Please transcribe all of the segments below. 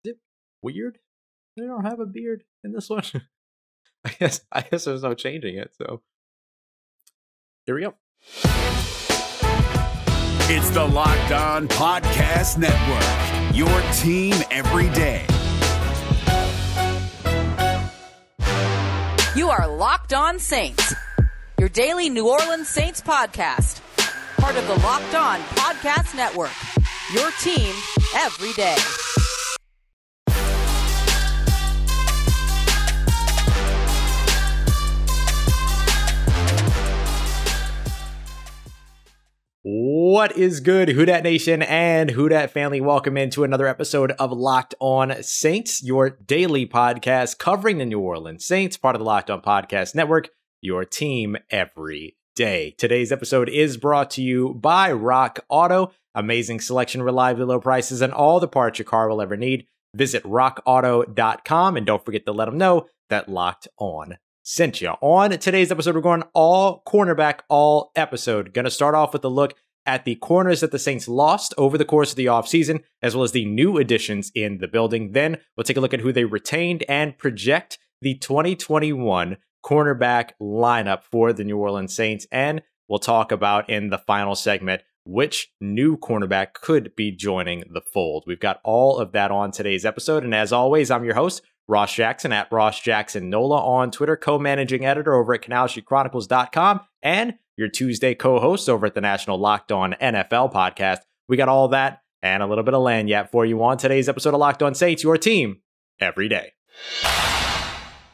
Is it weird? They don't have a beard in this one. I guess there's no changing it. So here we go. It's the Locked On Podcast Network, your team every day. You are Locked On Saints, your daily New Orleans Saints podcast. Part of the Locked On Podcast Network, your team every day. What is good, Who Dat Nation and Who Dat family? Welcome into another episode of Locked On Saints, your daily podcast covering the New Orleans Saints, part of the Locked On Podcast Network, your team every day. Today's episode is brought to you by Rock Auto. Amazing selection, reliably low prices, and all the parts your car will ever need. Visit rockauto.com and don't forget to let them know that Locked On sent you. On today's episode, we're going all cornerback, all episode. Going to start off with a look at the corners that the Saints lost over the course of the offseason, as well as the new additions in the building. Then we'll take a look at who they retained and project the 2021 cornerback lineup for the New Orleans Saints. And we'll talk about in the final segment which new cornerback could be joining the fold. We've got all of that on today's episode. And as always, I'm your host, Ross Jackson at Ross Jackson Nola on Twitter, co-managing editor over at CanalStreetChronicles.com, and your Tuesday co-host over at the National Locked On NFL podcast. We got all that and a little bit of lanyap for you on today's episode of Locked On Saints, your team every day.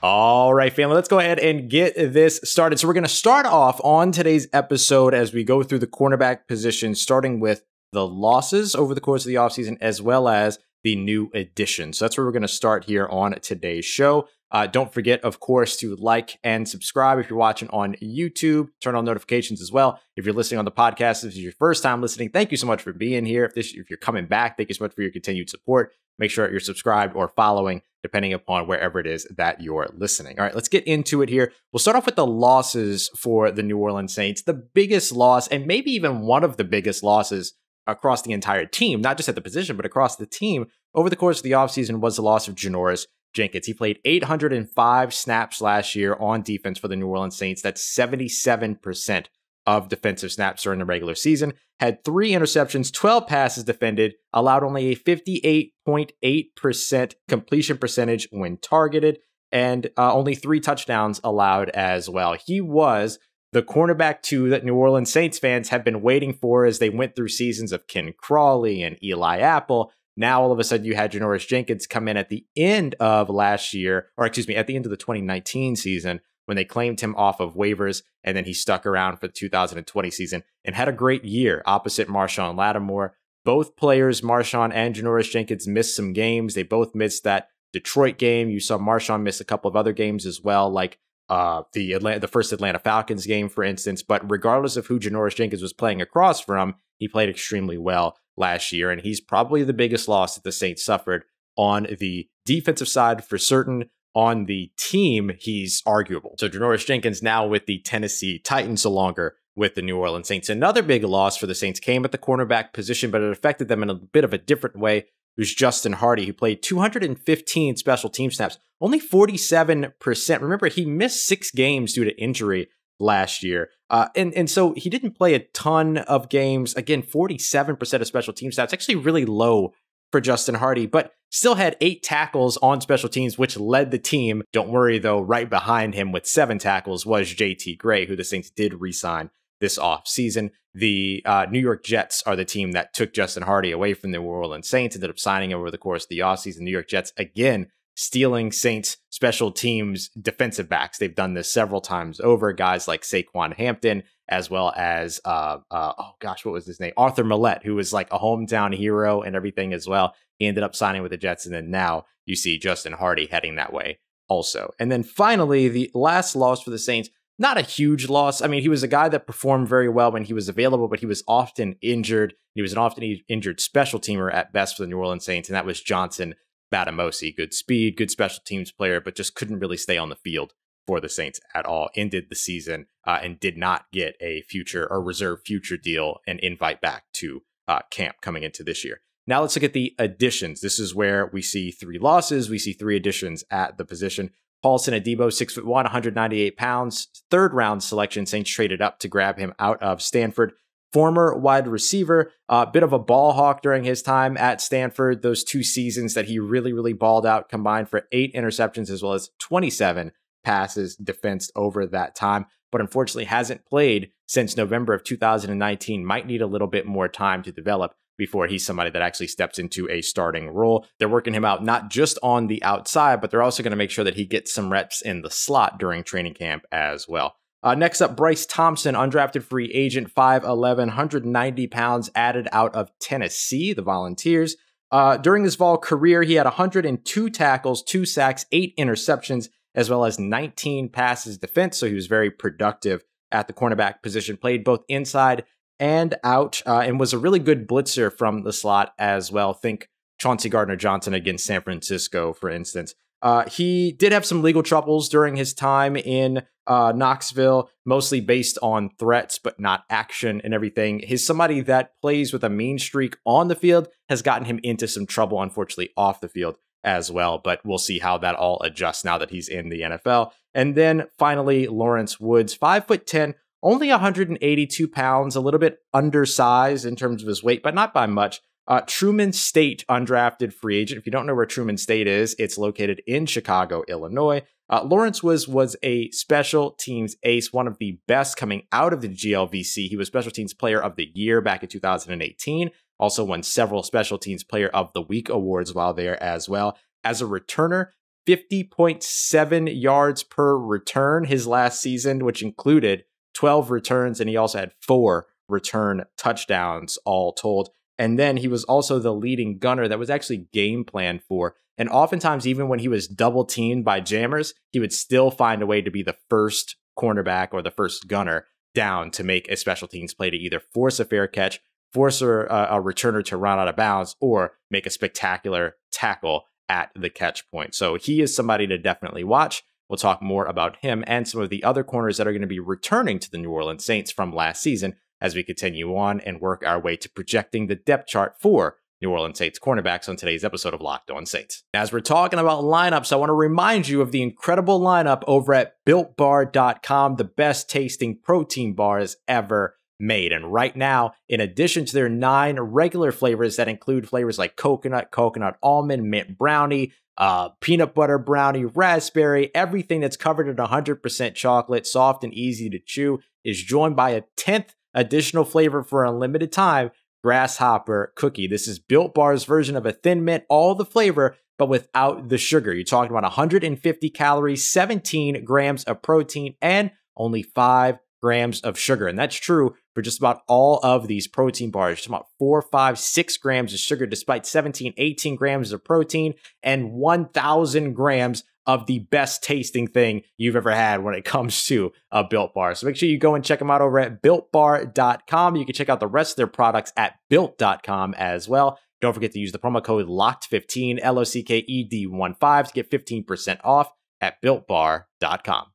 All right, family, let's go ahead and get this started. So we're going to start off on today's episode as we go through the cornerback position, starting with the losses over the course of the offseason, as well as the new addition. So that's where we're going to start here on today's show. Don't forget, of course, to like and subscribe if you're watching on YouTube. Turn on notifications as well. If you're listening on the podcast, if this is your first time listening, thank you so much for being here. If you're coming back, thank you so much for your continued support. Make sure you're subscribed or following, depending upon wherever it is that you're listening. All right, let's get into it here. We'll start off with the losses for the New Orleans Saints. The biggest loss, and maybe even one of the biggest losses across the entire team, not just at the position, but across the team over the course of the offseason, was the loss of Janoris Jenkins. He played 805 snaps last year on defense for the New Orleans Saints. That's 77% of defensive snaps during the regular season. Had 3 interceptions, 12 passes defended, allowed only a 58.8% completion percentage when targeted, and only 3 touchdowns allowed as well. He was the cornerback 2 that New Orleans Saints fans have been waiting for as they went through seasons of Ken Crawley and Eli Apple. Now, all of a sudden, you had Janoris Jenkins come in at the end of last year, or excuse me, at the end of the 2019 season when they claimed him off of waivers, and then he stuck around for the 2020 season and had a great year opposite Marshon Lattimore. Both players, Marshon and Janoris Jenkins, missed some games. They both missed that Detroit game. You saw Marshon miss a couple of other games as well, like the first Atlanta Falcons game, for instance. But regardless of who Janoris Jenkins was playing across from, he played extremely well last year, and he's probably the biggest loss that the Saints suffered on the defensive side for certain. On the team, he's arguable. So Janoris Jenkins now with the Tennessee Titans, no longer with the New Orleans Saints. Another big loss for the Saints came at the cornerback position, but it affected them in a bit of a different way. It was Justin Hardy, who played 215 special team snaps, only 47%. Remember, he missed 6 games due to injury last year. And so he didn't play a ton of games. Again, 47% of special team snaps, actually really low for Justin Hardy, but still had 8 tackles on special teams, which led the team. Don't worry, though, right behind him with 7 tackles was JT Gray, who the Saints did re-sign this offseason. The New York Jets are the team that took Justin Hardy away from the New Orleans Saints, ended up signing him over the course of the offseason. New York Jets, again, stealing Saints special teams defensive backs. They've done this several times over. Guys like Saquon Hampton, as well as, what was his name? Arthur Millette, who was like a hometown hero and everything as well. He ended up signing with the Jets, and then now you see Justin Hardy heading that way also. And then finally, the last loss for the Saints, not a huge loss. I mean, he was a guy that performed very well when he was available, but he was often injured. He was an often injured special teamer at best for the New Orleans Saints, and that was Johnson Batamosi. Good speed, good special teams player, but just couldn't really stay on the field for the Saints at all. Ended the season and did not get a future or reserve future deal and invite back to camp coming into this year. Now let's look at the additions. This is where we see 3 losses. We see 3 additions at the position. Paulson Adebo, 6'1", 198 pounds. 3rd round selection. Saints traded up to grab him out of Stanford. Former wide receiver, a bit of a ball hawk during his time at Stanford. Those 2 seasons that he really balled out combined for 8 interceptions as well as 27 passes defensed over that time. But unfortunately hasn't played since November of 2019. Might need a little bit more time to develop before he's somebody that actually steps into a starting role. They're working him out not just on the outside, but they're also going to make sure that he gets some reps in the slot during training camp as well. Next up, Bryce Thompson, undrafted free agent, 5'11", 190 pounds, added out of Tennessee, the Volunteers. During his Vol career, he had 102 tackles, 2 sacks, 8 interceptions, as well as 19 passes defense, so he was very productive at the cornerback position, played both inside and out, and was a really good blitzer from the slot as well. Think Chauncey Gardner-Johnson against San Francisco, for instance. He did have some legal troubles during his time in Knoxville, mostly based on threats, but not action and everything. He's somebody that plays with a mean streak on the field, has gotten him into some trouble, unfortunately, off the field as well. But we'll see how that all adjusts now that he's in the NFL. And then finally, Lawrence Woods, 5'10", only 182 pounds, a little bit undersized in terms of his weight, but not by much. Truman State undrafted free agent. If you don't know where Truman State is, it's located in Chicago, Illinois. Lawrence was a special teams ace, one of the best coming out of the GLVC. He was Special Teams Player of the Year back in 2018. Also won several Special Teams Player of the Week awards while there as well. As a returner, 50.7 yards per return his last season, which included 12 returns, and he also had 4 return touchdowns all told. And then he was also the leading gunner that was actually game planned for. And oftentimes, even when he was double teamed by jammers, he would still find a way to be the first cornerback or the first gunner down to make a special teams play to either force a fair catch, force a returner to run out of bounds, or make a spectacular tackle at the catch point. So he is somebody to definitely watch. We'll talk more about him and some of the other corners that are going to be returning to the New Orleans Saints from last season as we continue on and work our way to projecting the depth chart for New Orleans Saints cornerbacks on today's episode of Locked On Saints. As we're talking about lineups, I want to remind you of the incredible lineup over at BuiltBar.com, the best tasting protein bars ever made. And right now, in addition to their 9 regular flavors that include flavors like coconut, coconut almond, mint brownie, peanut butter brownie, raspberry, everything that's covered in 100% chocolate, soft and easy to chew, is joined by a 10th additional flavor for a limited time, grasshopper cookie. This is Built Bar's version of a Thin Mint, all the flavor, but without the sugar. You're talking about 150 calories, 17 grams of protein, and only 5 grams of sugar. And that's true for just about all of these protein bars. Just about 4, 5, 6 grams of sugar, despite 17, 18 grams of protein and 1,000 grams of the best tasting thing you've ever had when it comes to a Built Bar. So make sure you go and check them out over at BuiltBar.com. You can check out the rest of their products at Built.com as well. Don't forget to use the promo code LOCKED15, LOCKED15, to get 15% off at BuiltBar.com.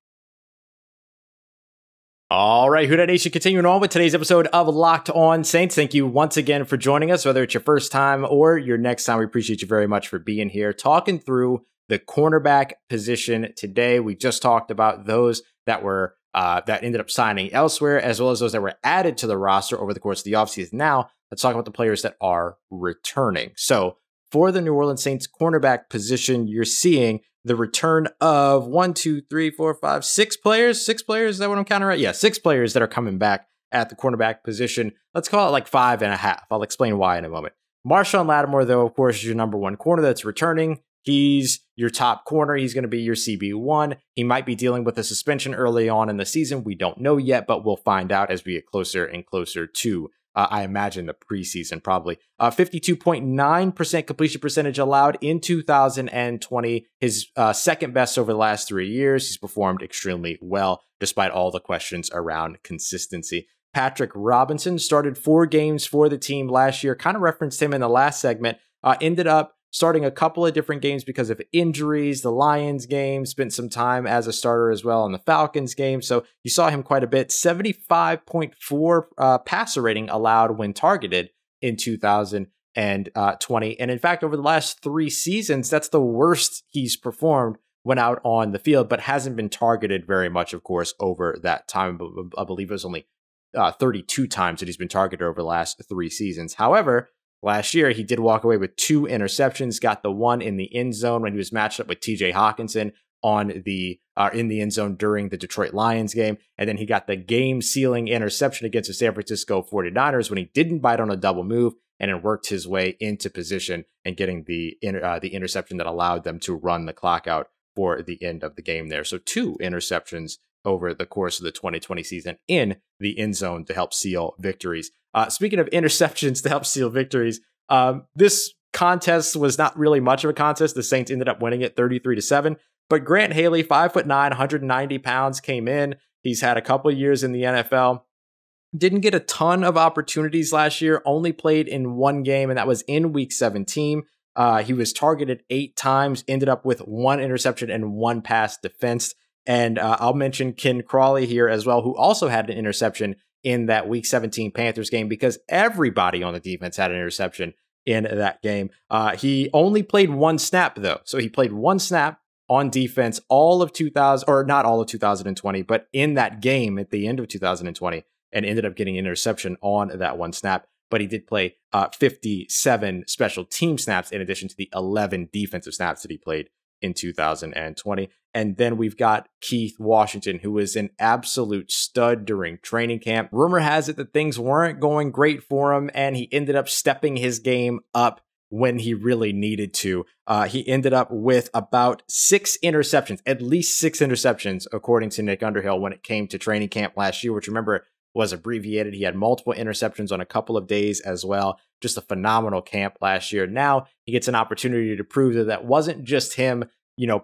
All right, Who Dat Nation, continuing on with today's episode of Locked On Saints. Thank you once again for joining us, whether it's your first time or your next time. We appreciate you very much for being here, talking through the cornerback position today. We just talked about those that were that ended up signing elsewhere, as well as those that were added to the roster over the course of the offseason. Now, let's talk about the players that are returning. So for the New Orleans Saints cornerback position, you're seeing the return of 6 players. 6 players, is that what I'm counting right? Yeah, 6 players that are coming back at the cornerback position. Let's call it like 5.5. I'll explain why in a moment. Marshon Lattimore, though, of course, is your number 1 corner that's returning. He's your top corner. He's going to be your CB1. He might be dealing with a suspension early on in the season. We don't know yet, but we'll find out as we get closer and closer to, I imagine, the preseason probably. 52.9% completion percentage allowed in 2020. His second best over the last 3 years. He's performed extremely well despite all the questions around consistency. Patrick Robinson started 4 games for the team last year. Kind of referenced him in the last segment. Ended up starting a couple of different games because of injuries. The Lions game, spent some time as a starter as well in the Falcons game. So you saw him quite a bit. 75.4 passer rating allowed when targeted in 2020. and 20. And in fact, over the last 3 seasons, that's the worst he's performed when out on the field, but hasn't been targeted very much, of course, over that time. I believe it was only 32 times that he's been targeted over the last 3 seasons. However, last year, he did walk away with 2 interceptions, got the one in the end zone when he was matched up with TJ Hawkinson on the in the end zone during the Detroit Lions game. And then he got the game-sealing interception against the San Francisco 49ers when he didn't bite on a double move and then worked his way into position and getting the interception that allowed them to run the clock out for the end of the game there. So 2 interceptions over the course of the 2020 season in the end zone to help seal victories. Speaking of interceptions to help seal victories, this contest was not really much of a contest. The Saints ended up winning it 33-7. But Grant Haley, 5'9", 190 pounds, came in. He's had a couple of years in the NFL. Didn't get a ton of opportunities last year, only played in 1 game, and that was in Week 17. He was targeted 8 times, ended up with 1 interception and 1 pass defensed. And I'll mention Ken Crawley here as well, who also had an interception in that Week 17 Panthers game because everybody on the defense had an interception in that game. He only played 1 snap, though. So he played 1 snap on defense all of 2020, but in that game at the end of 2020 and ended up getting an interception on that 1 snap. But he did play 57 special team snaps in addition to the 11 defensive snaps that he played in 2020. And then we've got Keith Washington, who was an absolute stud during training camp. Rumor has it that things weren't going great for him, and he ended up stepping his game up when he really needed to. He ended up with about 6 interceptions, at least 6 interceptions, according to Nick Underhill, when it came to training camp last year, which remember was abbreviated. He had multiple interceptions on a couple of days as well. Just a phenomenal camp last year. Now he gets an opportunity to prove that that wasn't just him,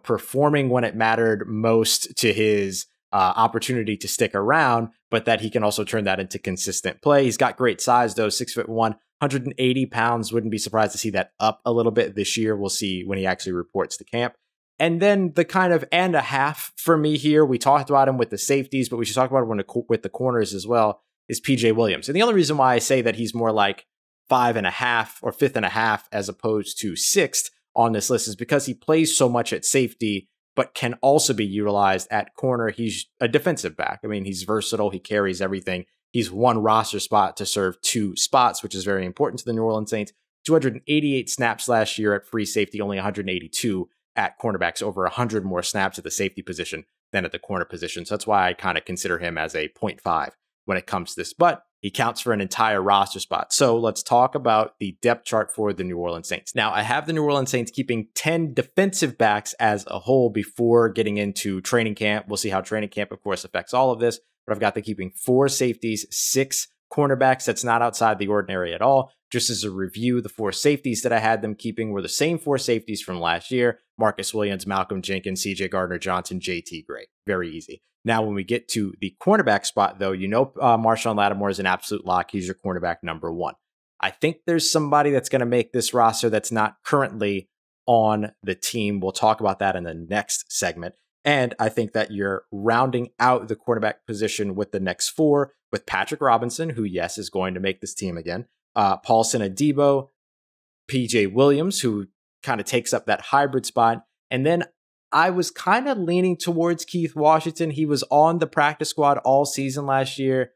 performing when it mattered most to his opportunity to stick around, but that he can also turn that into consistent play. He's got great size, though, 6'1", 180 pounds. Wouldn't be surprised to see that up a little bit this year. We'll see when he actually reports to camp. And then the kind of and a half for me here, we talked about him with the safeties, but we should talk about him with the corners as well, is PJ Williams. And the only reason why I say that he's more like 5.5 or 5.5 as opposed to 6th on this list is because he plays so much at safety, but can also be utilized at corner. He's a defensive back. I mean, he's versatile. He carries everything. He's 1 roster spot to serve 2 spots, which is very important to the New Orleans Saints. 288 snaps last year at free safety, only 182 at cornerbacks, over 100 more snaps at the safety position than at the corner position. So that's why I kind of consider him as a 0.5 when it comes to this, but he counts for an entire roster spot. So let's talk about the depth chart for the New Orleans Saints. Now, I have the New Orleans Saints keeping 10 defensive backs as a whole before getting into training camp. We'll see how training camp, of course, affects all of this, but I've got them keeping 4 safeties, 6 cornerbacks. That's not outside the ordinary at all. Just as a review, the 4 safeties that I had them keeping were the same 4 safeties from last year: Marcus Williams, Malcolm Jenkins, CJ Gardner-Johnson, JT Gray. Very easy. Now, when we get to the cornerback spot, though, Marshon Lattimore is an absolute lock. He's your cornerback number 1. I think there's somebody that's going to make this roster that's not currently on the team. We'll talk about that in the next segment. And I think that you're rounding out the cornerback position with the next 4, with Patrick Robinson, who, yes, is going to make this team again, Paulson Adebo, PJ Williams, who kind of takes up that hybrid spot. And then I was kind of leaning towards Keith Washington. He was on the practice squad all season last year,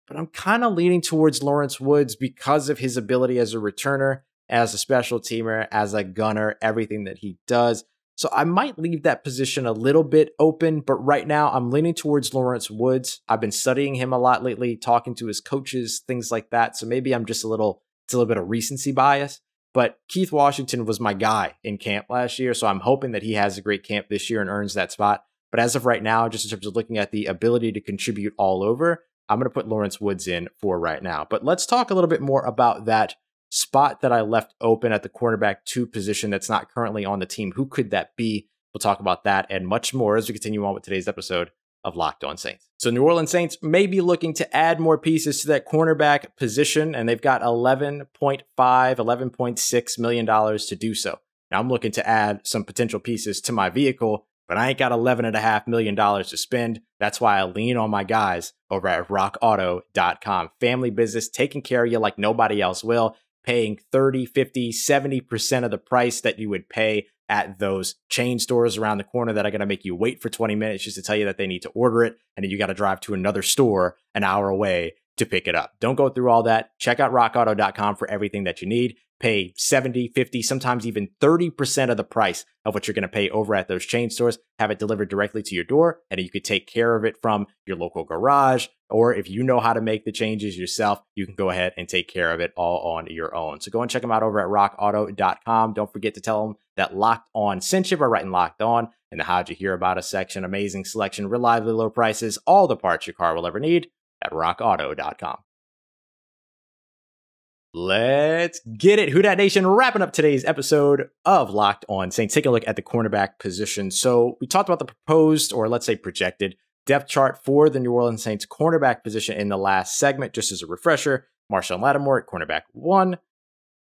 but I'm kind of leaning towards Lawrence Woods because of his ability as a returner, as a special teamer, as a gunner, everything that he does. So I might leave that position a little bit open, but right now I'm leaning towards Lawrence Woods. I've been studying him a lot lately, talking to his coaches, things like that. So maybe I'm just it's a little bit of recency bias. But Keith Washington was my guy in camp last year, so I'm hoping that he has a great camp this year and earns that spot. But as of right now, just in terms of looking at the ability to contribute all over, I'm going to put Lawrence Woods in for right now. But let's talk a little bit more about that spot that I left open at the cornerback 2 position that's not currently on the team. Who could that be? We'll talk about that and much more as we continue on with today's episode of Locked On Saints. So New Orleans Saints may be looking to add more pieces to that cornerback position, and they've got $11.6 million to do so. Now I'm looking to add some potential pieces to my vehicle, but I ain't got $11.5 million to spend. That's why I lean on my guys over at rockauto.com. Family business, taking care of you like nobody else will. paying 30, 50, 70% of the price that you would pay at those chain stores around the corner that are going to make you wait for 20 minutes just to tell you that they need to order it. And then you got to drive to another store an hour away to pick it up. Don't go through all that. Check out rockauto.com for everything that you need. Pay 70, 50, sometimes even 30% of the price of what you're going to pay over at those chain stores. Have it delivered directly to your door, and you could take care of it from your local garage. Or if you know how to make the changes yourself, you can go ahead and take care of it all on your own. So go and check them out over at rockauto.com. Don't forget to tell them that Locked On sent you by writing Locked On in the How'd You Hear About Us section. Amazing selection, reliably low prices, all the parts your car will ever need at rockauto.com. Let's get it. Who Dat Nation, wrapping up today's episode of Locked On Saints. Take a look at the cornerback position. So we talked about the proposed, or let's say projected, depth chart for the New Orleans Saints cornerback position in the last segment. Just as a refresher, Marshon Lattimore at cornerback 1,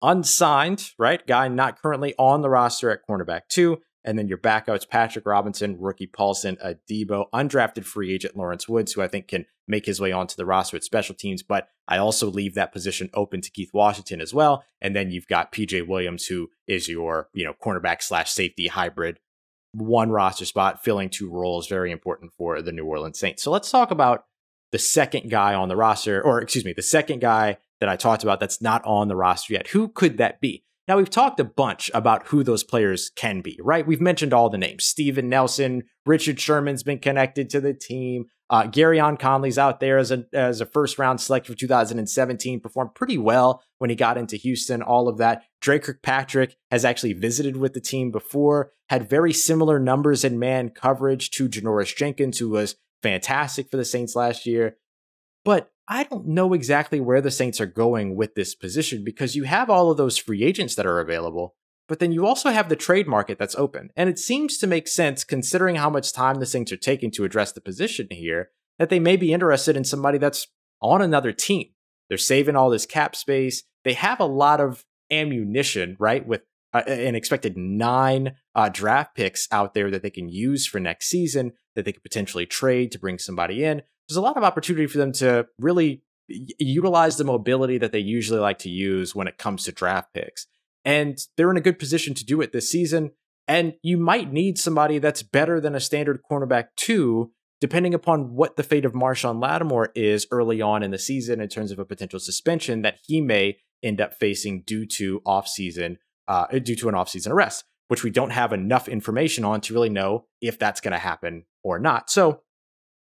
unsigned, right? Guy not currently on the roster at cornerback 2. And then your backouts, Patrick Robinson, rookie Paulson Adebo, undrafted free agent Lawrence Woods, who I think can make his way onto the roster at special teams. But I also leave that position open to Keith Washington as well. And then you've got PJ Williams, who is your, cornerback / safety hybrid, one roster spot, filling 2 roles, very important for the New Orleans Saints. So let's talk about the second guy on the roster, the second guy that I talked about that's not on the roster yet. Who could that be? Now, we've talked a bunch about who those players can be, right? We've mentioned all the names. Steven Nelson, Richard Sherman's been connected to the team. Garyon Conley's out there as a first-round selection for 2017, performed pretty well when he got into Houston, all of that. Drake Kirkpatrick has actually visited with the team before, had very similar numbers in man coverage to Janoris Jenkins, who was fantastic for the Saints last year. But I don't know exactly where the Saints are going with this position, because you have all of those free agents that are available, but then you also have the trade market that's open. And it seems to make sense, considering how much time the Saints are taking to address the position here, that they may be interested in somebody that's on another team. They're saving all this cap space. They have a lot of ammunition, right? With an expected 9 draft picks out there that they can use for next season, that they could potentially trade to bring somebody in. There's a lot of opportunity for them to really utilize the mobility that they usually like to use when it comes to draft picks. And they're in a good position to do it this season. And you might need somebody that's better than a standard cornerback 2, depending upon what the fate of Marshon Lattimore is early on in the season in terms of a potential suspension that he may end up facing due to an offseason arrest, which we don't have enough information on to really know if that's going to happen or not. So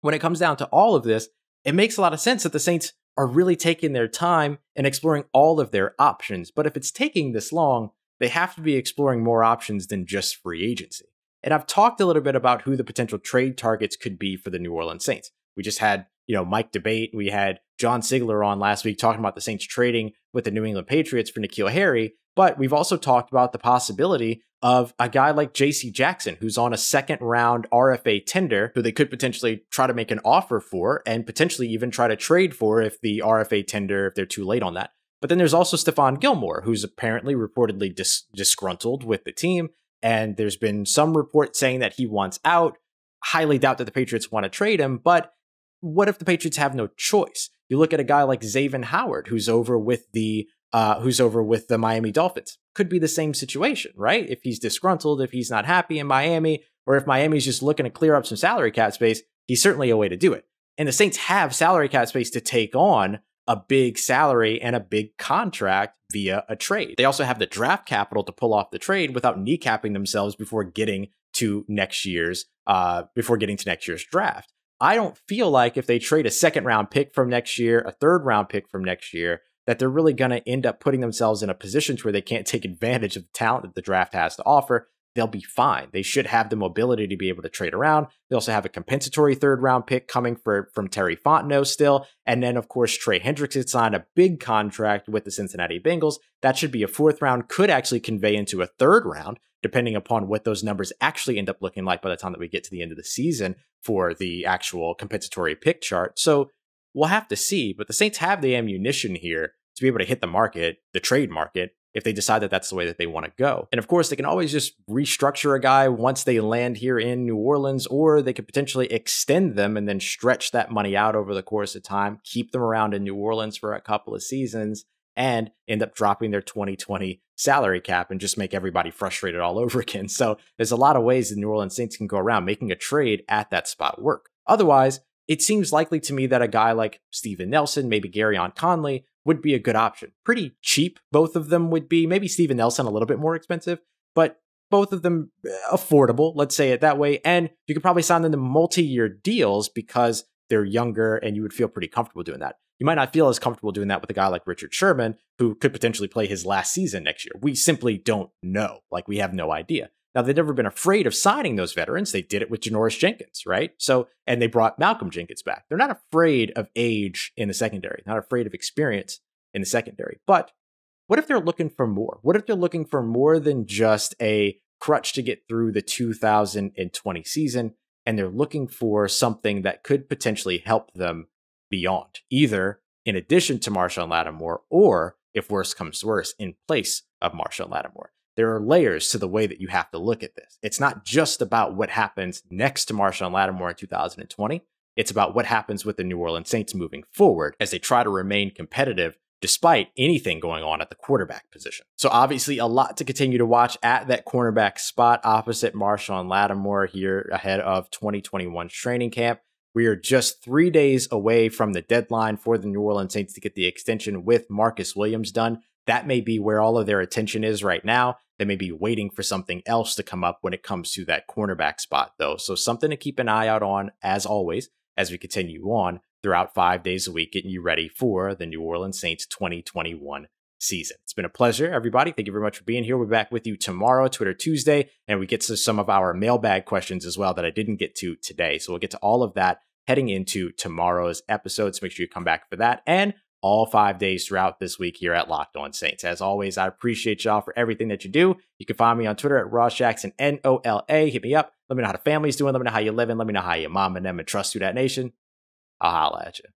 when it comes down to all of this, it makes a lot of sense that the Saints are really taking their time and exploring all of their options. But if it's taking this long, they have to be exploring more options than just free agency. And I've talked a little bit about who the potential trade targets could be for the New Orleans Saints. We just had, Mike Debate. We had John Sigler on last week talking about the Saints trading with the New England Patriots for N'Keal Harry. But we've also talked about the possibility of a guy like J.C. Jackson, who's on a second-round RFA tender, who they could potentially try to make an offer for and potentially even try to trade for if the RFA tender, if they're too late on that. But then there's also Stephon Gilmore, who's apparently reportedly disgruntled with the team. And there's been some report saying that he wants out. Highly doubt that the Patriots want to trade him. But what if the Patriots have no choice? You look at a guy like Xavier Howard, who's over with the Miami Dolphins. Could be the same situation, right? If he's disgruntled, if he's not happy in Miami, or if Miami's just looking to clear up some salary cap space, he's certainly a way to do it. And the Saints have salary cap space to take on a big salary and a big contract via a trade. They also have the draft capital to pull off the trade without kneecapping themselves before getting to next year's draft. I don't feel like if they trade a second-round pick from next year, a third-round pick from next year, that they're really going to end up putting themselves in a position to where they can't take advantage of the talent that the draft has to offer. They'll be fine. They should have the mobility to be able to trade around. They also have a compensatory third-round pick coming from Terry Fontenot still. And then, of course, Trey Hendrickson signed a big contract with the Cincinnati Bengals. That should be a 4th round, could actually convey into a 3rd round, depending upon what those numbers actually end up looking like by the time that we get to the end of the season for the actual compensatory pick chart. So we'll have to see. But the Saints have the ammunition here to be able to hit the market, the trade market, if they decide that that's the way that they want to go. And of course, they can always just restructure a guy once they land here in New Orleans, or they could potentially extend them and then stretch that money out over the course of time, keep them around in New Orleans for a couple of seasons, and end up dropping their 2020 salary cap and just make everybody frustrated all over again. So there's a lot of ways the New Orleans Saints can go around making a trade at that spot work. Otherwise, it seems likely to me that a guy like Steven Nelson, maybe Garyon Conley, would be a good option. Pretty cheap, both of them would be. Maybe Steven Nelson a little bit more expensive, but both of them affordable, let's say it that way. And you could probably sign them to multi-year deals because they're younger and you would feel pretty comfortable doing that. You might not feel as comfortable doing that with a guy like Richard Sherman, who could potentially play his last season next year. We simply don't know. Like, we have no idea. Now, they've never been afraid of signing those veterans. They did it with Janoris Jenkins, right? So, and they brought Malcolm Jenkins back. They're not afraid of age in the secondary, not afraid of experience in the secondary. But what if they're looking for more? What if they're looking for more than just a crutch to get through the 2020 season, and they're looking for something that could potentially help them beyond, either in addition to Marshon Lattimore, or if worse comes to worse, in place of Marshon Lattimore? There are layers to the way that you have to look at this. It's not just about what happens next to Marshon Lattimore in 2020. It's about what happens with the New Orleans Saints moving forward as they try to remain competitive despite anything going on at the quarterback position. So obviously a lot to continue to watch at that cornerback spot opposite Marshon Lattimore here ahead of 2021's training camp. We are just 3 days away from the deadline for the New Orleans Saints to get the extension with Marcus Williams done. That may be where all of their attention is right now. They may be waiting for something else to come up when it comes to that cornerback spot, though. So something to keep an eye out on, as always, as we continue on throughout 5 days a week, getting you ready for the New Orleans Saints 2021 season. It's been a pleasure, everybody. Thank you very much for being here. We'll be back with you tomorrow, Twitter Tuesday, and we get to some of our mailbag questions as well that I didn't get to today. So we'll get to all of that heading into tomorrow's episode. So make sure you come back for that, and all 5 days throughout this week here at Locked On Saints. As always, I appreciate y'all for everything that you do. You can find me on Twitter at Ross Jackson, NOLA. Hit me up. Let me know how the family's doing. Let me know how you're living. Let me know how your mom and them and trust through that nation. I'll holla at you.